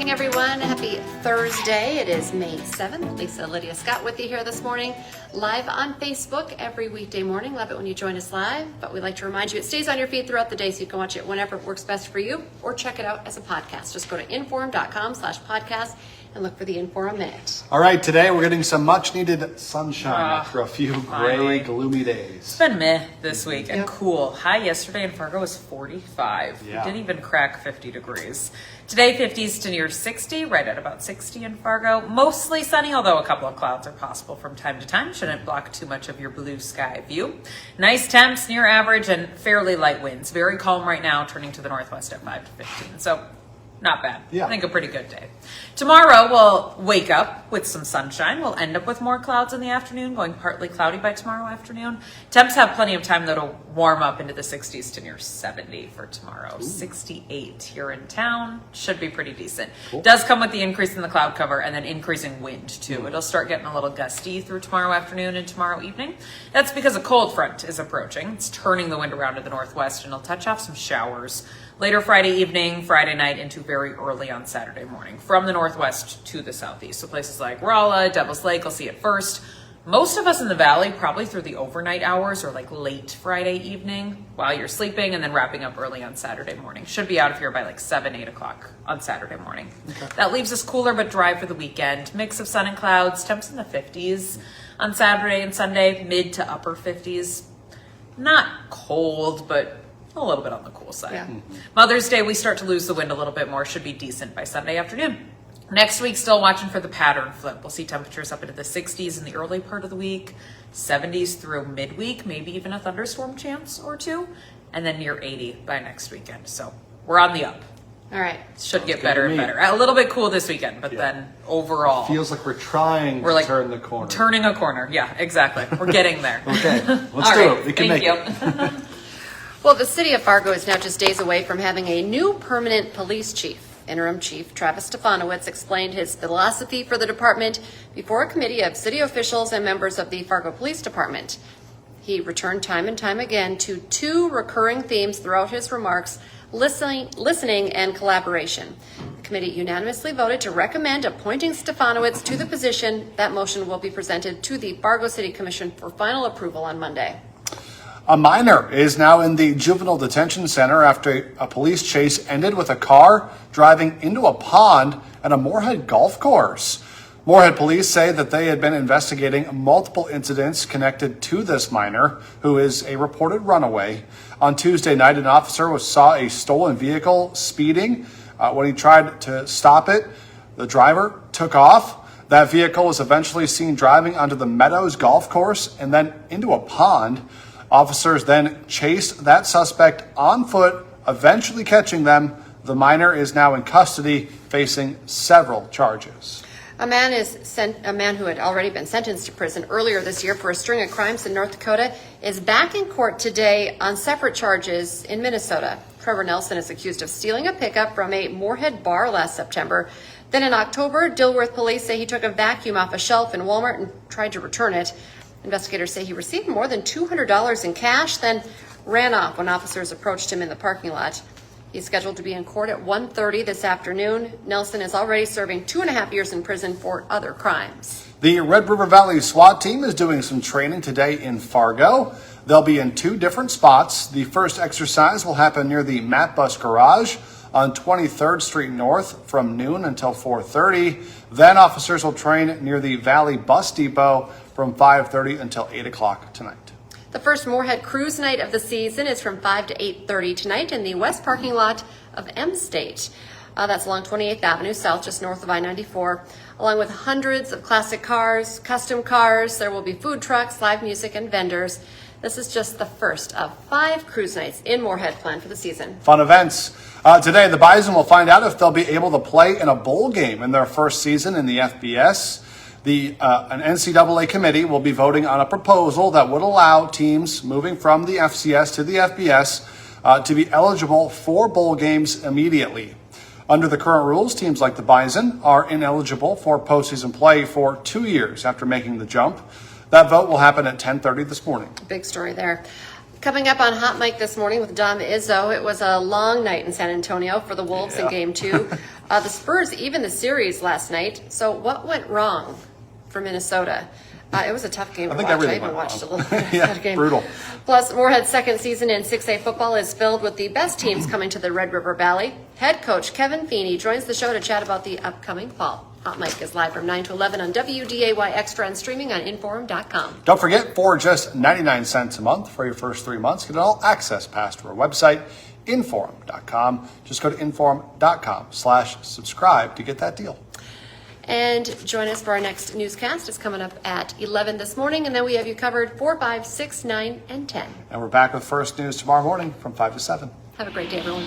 morning, everyone. Happy Thursday. It is May 7th. Lisa Lydia Scott with you here this morning, live on Facebook every weekday morning. Love it when you join us live, but we like to remind you it stays on your feed throughout the day, so you can watch it whenever it works best for you, or check it out as a podcast. Just go to inform.com/podcast and look for the Inform Minute. All right, today we're getting some much-needed sunshine after a few gray, gloomy days. It's been meh this week and cool. High yesterday in Fargo was 45. Yeah. We didn't even crack 50 degrees. Today, 50s to near 60, right at about 60 in Fargo. Mostly sunny, although a couple of clouds are possible from time to time. Shouldn't block too much of your blue sky view. Nice temps, near average, and fairly light winds. Very calm right now, turning to the northwest at 5 to 15. So, not bad. Yeah. I think a pretty good day. Tomorrow, we'll wake up with some sunshine. We'll end up with more clouds in the afternoon, going partly cloudy by tomorrow afternoon. Temps have plenty of time, though, to warm up into the 60s to near 70 for tomorrow. Ooh. 68 here in town. Should be pretty decent. Cool. Does come with the increase in the cloud cover and then increasing wind, too. It'll start getting a little gusty through tomorrow afternoon and tomorrow evening. That's because a cold front is approaching. It's turning the wind around to the northwest, and it'll touch off some showers later Friday evening, Friday night, into very early on Saturday morning from the northwest to the southeast. So places like Rolla, Devil's Lake will see it first. Most of us in the valley probably through the overnight hours or like late Friday evening while you're sleeping, and then wrapping up early on Saturday morning. Should be out of here by like 7, 8 o'clock on Saturday morning. Okay. That leaves us cooler but dry for the weekend. Mix of sun and clouds, temps in the 50s on Saturday and Sunday, mid to upper 50s. Not cold, but a little bit on the cool side. Yeah. Mother's Day, we start to lose the wind a little bit more. Should be decent by Sunday afternoon. Next week, still watching for the pattern flip. We'll see temperatures up into the 60s in the early part of the week, 70s through midweek, maybe even a thunderstorm chance or two, and then near 80 by next weekend. So we're on the up. All right. Should get better and better. A little bit cool this weekend, but then overall. It feels like we're trying to turn the corner. Turning a corner. Yeah, exactly. We're getting there. Okay, let's do it. We can make it. Well, the city of Fargo is now just days away from having a new permanent police chief. Interim Chief Travis Stefanowicz explained his philosophy for the department before a committee of city officials and members of the Fargo Police Department. He returned time and time again to two recurring themes throughout his remarks: listening and collaboration. The committee unanimously voted to recommend appointing Stefanowicz to the position. That motion will be presented to the Fargo City Commission for final approval on Monday. A minor is now in the juvenile detention center after a police chase ended with a car driving into a pond at a Moorhead golf course. Moorhead police say that they had been investigating multiple incidents connected to this minor, who is a reported runaway. On Tuesday night, an officer saw a stolen vehicle speeding. When he tried to stop it, the driver took off. That vehicle was eventually seen driving onto the Meadows golf course and then into a pond. Officers then chased that suspect on foot, eventually catching them. The minor is now in custody, facing several charges. A man who had already been sentenced to prison earlier this year for a string of crimes in North Dakota is back in court today on separate charges in Minnesota. Trevor Nelson is accused of stealing a pickup from a Moorhead bar last September. Then in October, Dilworth police say he took a vacuum off a shelf in Walmart and tried to return it. Investigators say he received more than $200 in cash, then ran off when officers approached him in the parking lot. He's scheduled to be in court at 1:30 this afternoon. Nelson is already serving 2.5 years in prison for other crimes. The Red River Valley SWAT team is doing some training today in Fargo. They'll be in two different spots. The first exercise will happen near the Matt Bus Garage on 23rd Street North from noon until 4:30. Then officers will train near the Valley Bus Depot from 5:30 until 8 o'clock tonight. The first Moorhead Cruise Night of the season is from 5 to 8:30 tonight in the west parking lot of M State. That's along 28th Avenue South, just north of I-94. Along with hundreds of classic cars, custom cars, there will be food trucks, live music, and vendors. This is just the first of 5 cruise nights in Moorhead planned for the season. Fun events. Today, the Bison will find out if they'll be able to play in a bowl game in their first season in the FBS. An NCAA committee will be voting on a proposal that would allow teams moving from the FCS to the FBS to be eligible for bowl games immediately. Under the current rules, teams like the Bison are ineligible for postseason play for 2 years after making the jump. That vote will happen at 10:30 this morning. Big story there. Coming up on Hot Mic this morning with Dom Izzo, it was a long night in San Antonio for the Wolves in Game 2. The Spurs even the series last night. So what went wrong for Minnesota? It was a tough game to watch. I even watched a little bit of that game. Brutal. Plus, Moorhead's second season in 6A football is filled with the best teams coming to the Red River Valley. Head coach Kevin Feeney joins the show to chat about the upcoming fall. Hot Mic is live from 9 to 11 on WDAY Extra and streaming on Inforum.com. Don't forget, for just 99 cents a month for your first 3 months, get an all-access pass to our website, Inforum.com. Just go to Inforum.com/subscribe to get that deal. And join us for our next newscast. It's coming up at 11 this morning, and then we have you covered 4, 5, 6, 9, and 10. And we're back with First News tomorrow morning from 5 to 7. Have a great day, everyone.